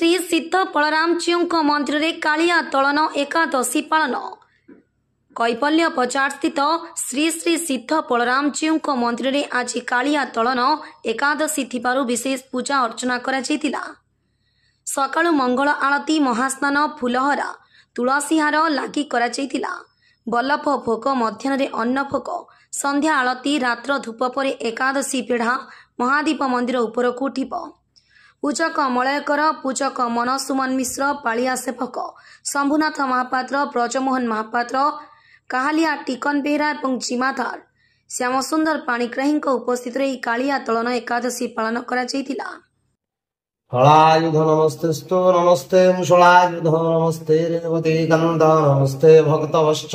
श्री सिद्ध बलरामजीऊ मंदिर में कालिया तलन एकादशी पालन। कैपल्य बजार स्थित श्री श्री सिद्ध बलरामजीऊ मंदिर में आज कालिया तलन एकादशी थिबारु विशेष पूजा अर्चना करा जायतिला। सकाळु मंगल आरती, महास्नान, फूलहरा, तुलसी हार लागि करा जायतिला। बल्लभ भोग, मध्याह्न अन्न भोग, संध्या आरती, रात्र धूप पर एकादशी पेढ़ा महादीप मंदिर उपरक उठिब। पूजक मलयकर, पूजक मनसुमन मिश्र, पालिया सेवक शंभुनाथ महापात्र, ब्रजमोहन महापात्र, काहालिया टिकन बेहरा और जिमादार श्यामसुंदर पाणिग्राही उपस्थित रही कालिया तलन एकादशी पालन करा जायतिला। हलायुध नमस्तेस्तु नमस्ते मुषलायुध नमस्ते रेवती गंध नमस्ते भक्तवश्च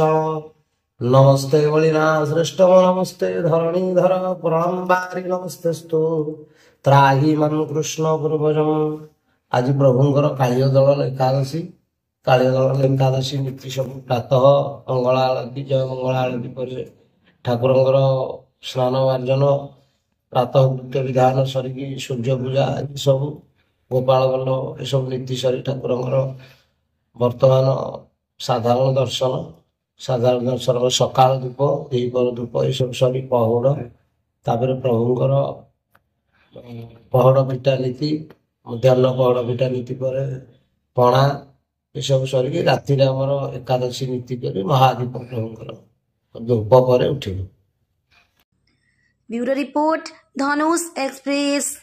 नमस्ते बलिना श्रेष्ठ नमस्ते धरणीधर पुराणबारी नमस्तेस्तु त्राही मन कृष्ण पूर्वजम। आज प्रभुंकर कालिय दल एकादशी। कालिय दल एकादशी नीति सब प्रातः मंगला आरती, जय मंगला आरती पर ठाकुरंकर स्नान मार्जन, प्रातः नृत्य विधान सरिकी सूर्य पूजा सब गोपाल बल्लभ सब नीति सरी ठाकुरंकर वर्तमान साधारण दर्शन सकाल धूप, द्विपर धूप ये सब सरी पहड़, तापर प्रभुंकर पहड़ पिटा नीति, मध्याह्न पहड़ पिटा नीति पर पणा ये सब सरिकी राति आमर एकादशी नीति कर महादीप प्रभुंकर धूप पर उठिब। ब्यूरो रिपोर्ट, धनुष एक्सप्रेस।